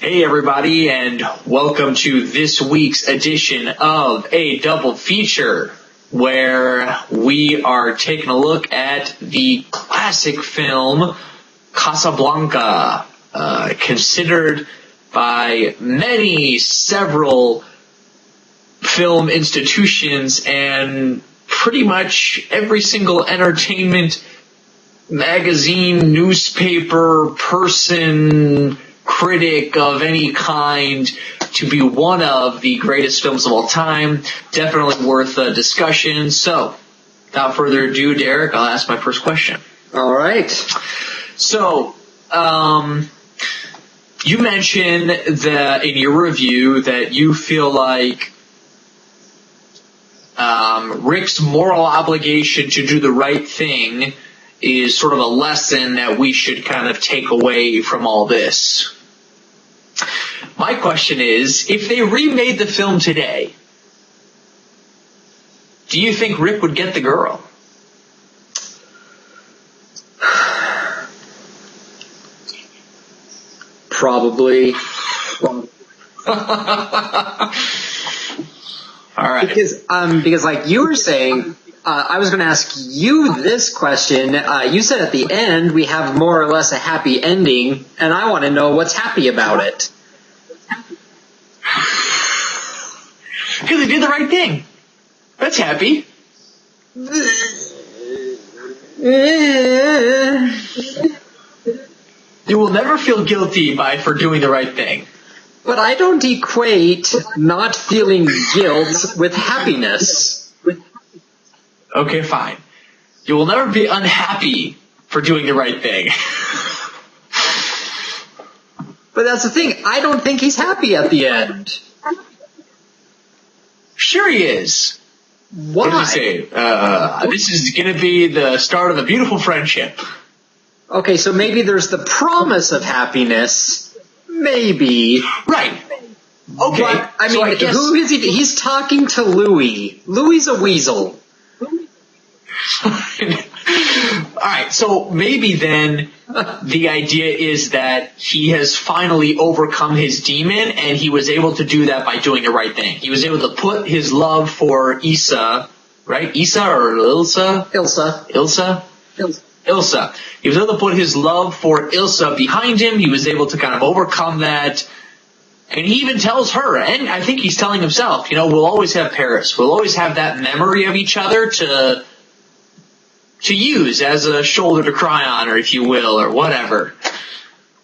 Hey everybody, and welcome to this week's edition of A Double Feature, where we are taking a look at the classic film Casablanca, considered by several film institutions and pretty much every single entertainment magazine, newspaper, person, critic of any kind to be one of the greatest films of all time. Definitely worth a discussion. So, without further ado, Derek, I'll ask my first question. All right. So, you mentioned that in your review that you feel like Rick's moral obligation to do the right thing is sort of a lesson that we should kind of take away from all this. My question is, if they remade the film today, do you think Rick would get the girl? Probably. All right. Because like you were saying, I was going to ask you this question. You said at the end we have more or less a happy ending, and I want to know what's happy about it. Because they did the right thing. That's happy. You will never feel guilty for doing the right thing. But I don't equate not feeling guilt with happiness. Okay, fine. You will never be unhappy for doing the right thing. But that's the thing. I don't think he's happy at the end. Sure he is. Why? What did you say? This is going to be the start of a beautiful friendship. Okay, so maybe there's the promise of happiness. Maybe. Right. Okay. But, I mean, so I guess, who is he? He's talking to Louie. Louie's a weasel. Alright, so maybe then the idea is that he has finally overcome his demon, and he was able to do that by doing the right thing. He was able to put his love for Issa, right? Issa or Ilsa? Ilsa. Ilsa. He was able to put his love for Ilsa behind him. He was able to kind of overcome that. And he even tells her, and I think he's telling himself, we'll always have Paris. We'll always have that memory of each other to use as a shoulder to cry on, or if you will, or whatever.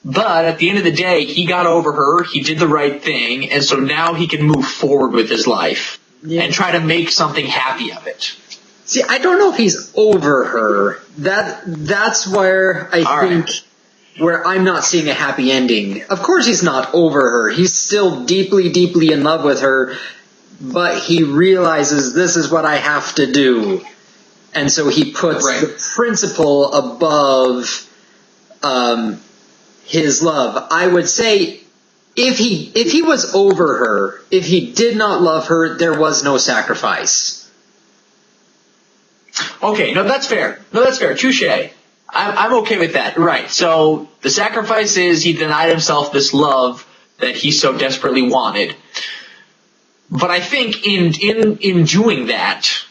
But at the end of the day, he got over her, he did the right thing, and so now he can move forward with his life and try to make something happy of it. See, I don't know if he's over her. That's where where I'm not seeing a happy ending. Of course he's not over her. He's still deeply, deeply in love with her, but he realizes this is what I have to do. And so he puts the principle above his love. I would say if he was over her, if he did not love her, there was no sacrifice. Okay, no, that's fair. Touche. I'm okay with that. Right. So the sacrifice is he denied himself this love that he so desperately wanted. But I think in doing that,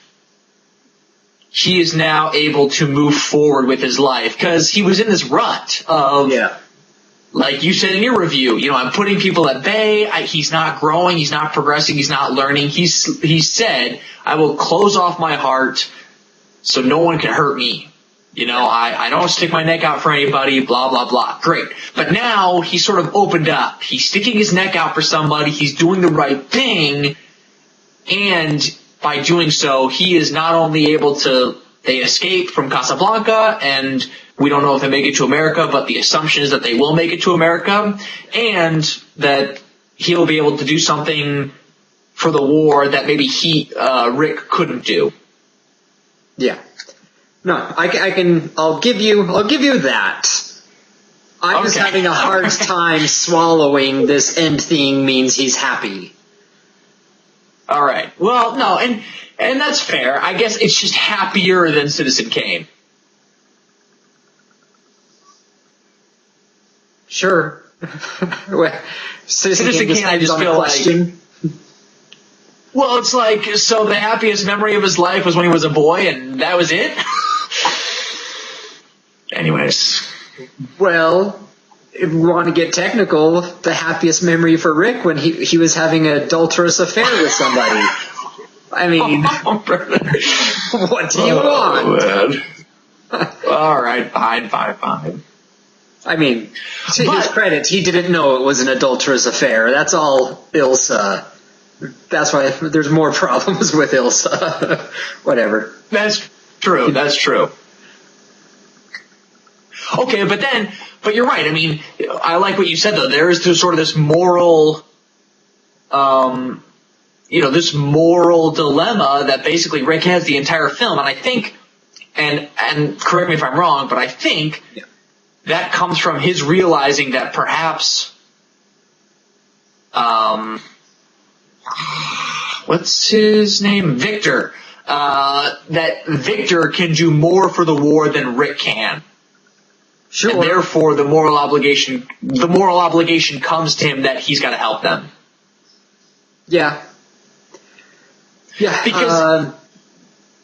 he is now able to move forward with his life, because he was in this rut of, like you said in your review, I'm putting people at bay. He's not growing. He's not progressing. He's not learning. He said, I will close off my heart so no one can hurt me. I don't stick my neck out for anybody, blah, blah, blah. Great. But now he's sort of opened up. He's sticking his neck out for somebody. He's doing the right thing. And by doing so, he is not only able to, they escape from Casablanca, and we don't know if they make it to America, but the assumption is that they will make it to America, and that he'll be able to do something for the war that maybe Rick couldn't do. Yeah. No, I'll give you that. I'm just having a hard time swallowing this end thing means he's happy. All right. Well, no, and that's fair. I guess it's just happier than Citizen Kane. Sure. Citizen Kane, I just feel like. Well, it's like, so the happiest memory of his life was when he was a boy, and that was it? Anyways. Well, if we want to get technical, the happiest memory for Rick when he was having an adulterous affair with somebody. I mean, what do you want? Man. All right, fine. I mean, to his credit, he didn't know it was an adulterous affair. That's all Ilsa. That's why there's more problems with Ilsa. Whatever. That's true. Okay, but you're right. I mean, I like what you said, though. There is sort of this moral, this moral dilemma that basically Rick has the entire film. And I think, and correct me if I'm wrong, but I think that comes from his realizing that perhaps, what's his name? Victor. That Victor can do more for the war than Rick can. Sure. And therefore, the moral obligation comes to him that he's got to help them. Yeah. Because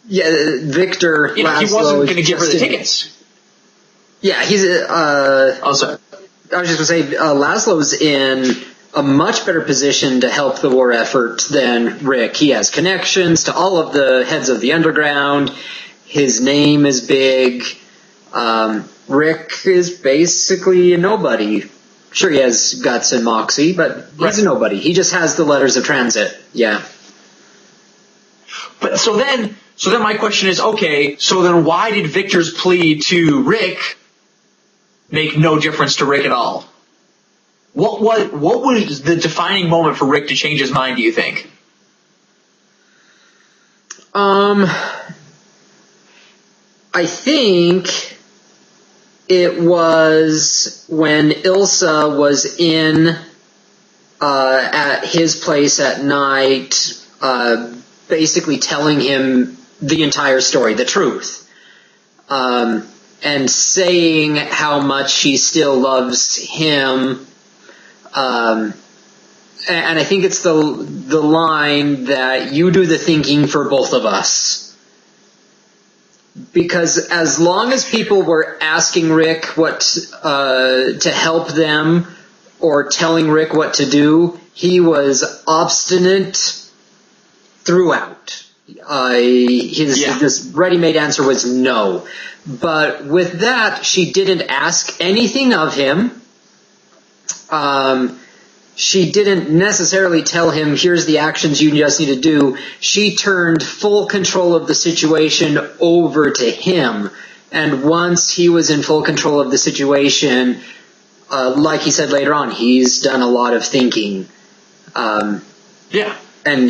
Victor. He wasn't going to give her the tickets. Yeah, he's. Sorry. I was just going to say, Laszlo's in a much better position to help the war effort than Rick. He has connections to all of the heads of the underground. His name is big. Rick is basically a nobody. Sure, he has guts and moxie, but he's a nobody. He just has the letters of transit. Yeah. But so then my question is, okay, so then why did Victor's plea to Rick make no difference to Rick at all? What was the defining moment for Rick to change his mind, do you think? I think it was when Ilsa was in at his place at night, basically telling him the entire story, the truth, and saying how much she still loves him. And I think it's the line that you do the thinking for both of us. Because as long as people were asking Rick what to help them or telling Rick what to do, he was obstinate throughout. This ready-made answer was no. But with that, she didn't ask anything of him. She didn't necessarily tell him, here's the actions you just need to do. She turned full control of the situation over to him. And once he was in full control of the situation, like he said later on, he's done a lot of thinking. And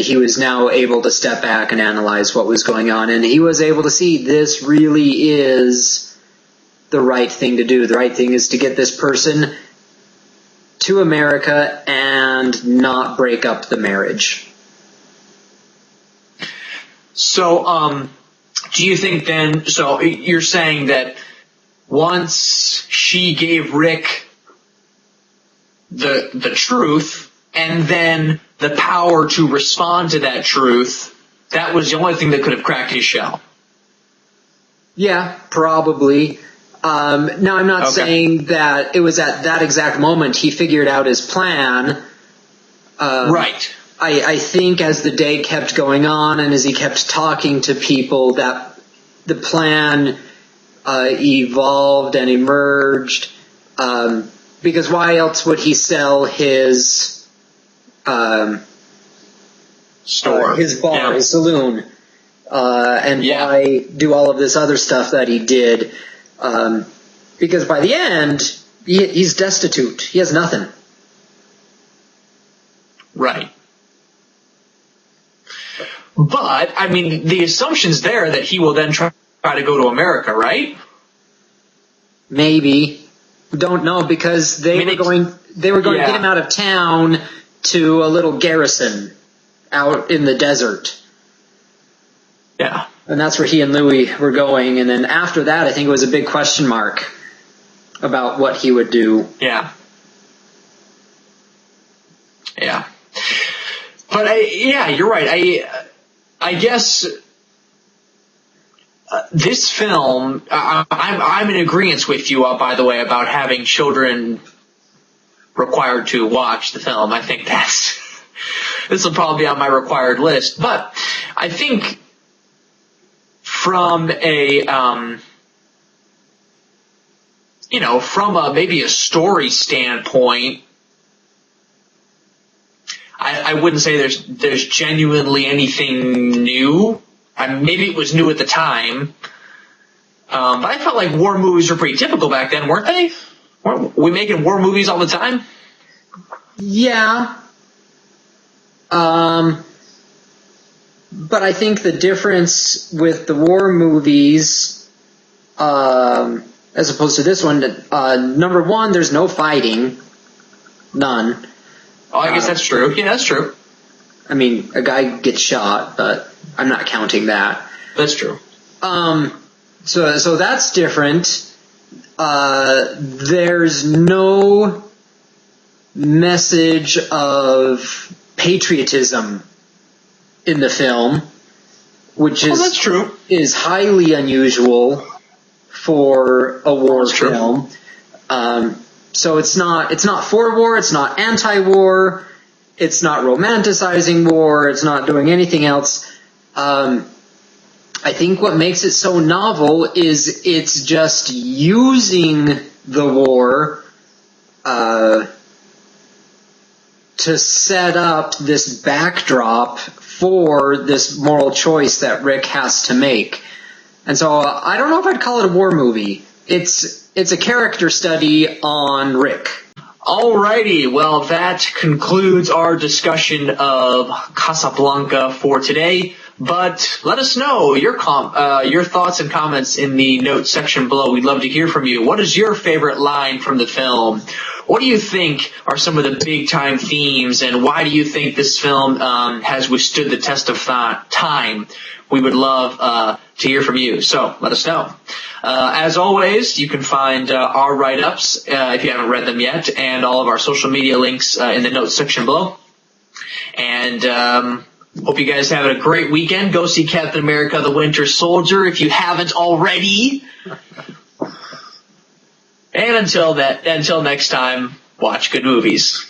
he was now able to step back and analyze what was going on. And he was able to see this really is the right thing to do. The right thing is to get this person to America and not break up the marriage. So, do you think then, so you're saying that once she gave Rick the truth and then the power to respond to that truth, that was the only thing that could have cracked his shell? Yeah, probably. Now, I'm not saying that it was at that exact moment he figured out his plan. Right. I think as the day kept going on and as he kept talking to people, that the plan evolved and emerged. Because why else would he sell his store, his bar, his saloon, and why do all of this other stuff that he did? Because by the end, he's destitute. He has nothing. Right. But, I mean, the assumption's there that he will then try to go to America, right? Maybe. Don't know, because they were going to get him out of town to a little garrison out in the desert. Yeah. And that's where he and Louie were going. And then after that, I think it was a big question mark about what he would do. Yeah. Yeah. But you're right. I guess this film, I'm in agreement with you, by the way, about having children required to watch the film. I think this will probably be on my required list. But I think from maybe a story standpoint, I wouldn't say there's genuinely anything new. Maybe it was new at the time, but I felt like war movies were pretty typical back then, weren't they? Weren't we making war movies all the time? Yeah. But I think the difference with the war movies, as opposed to this one, number one, there's no fighting. None. Oh, I guess that's true. Yeah, that's true. I mean, a guy gets shot, but I'm not counting that. That's true. So that's different. There's no message of patriotism in the film, which that's true. is highly unusual for a war film. So it's not for war, it's not anti-war, it's not romanticizing war, it's not doing anything else. I think what makes it so novel is it's just using the war to set up this backdrop for this moral choice that Rick has to make. And so I don't know if I'd call it a war movie. It's a character study on Rick. Alrighty, well, that concludes our discussion of Casablanca for today. But let us know your thoughts and comments in the notes section below. We'd love to hear from you. What is your favorite line from the film? What do you think are some of the big-time themes, and why do you think this film has withstood the test of time? We would love to hear from you, so let us know. As always, you can find our write-ups, if you haven't read them yet, and all of our social media links in the notes section below. And hope you guys have a great weekend. Go see Captain America: The Winter Soldier if you haven't already. And until next time, watch good movies.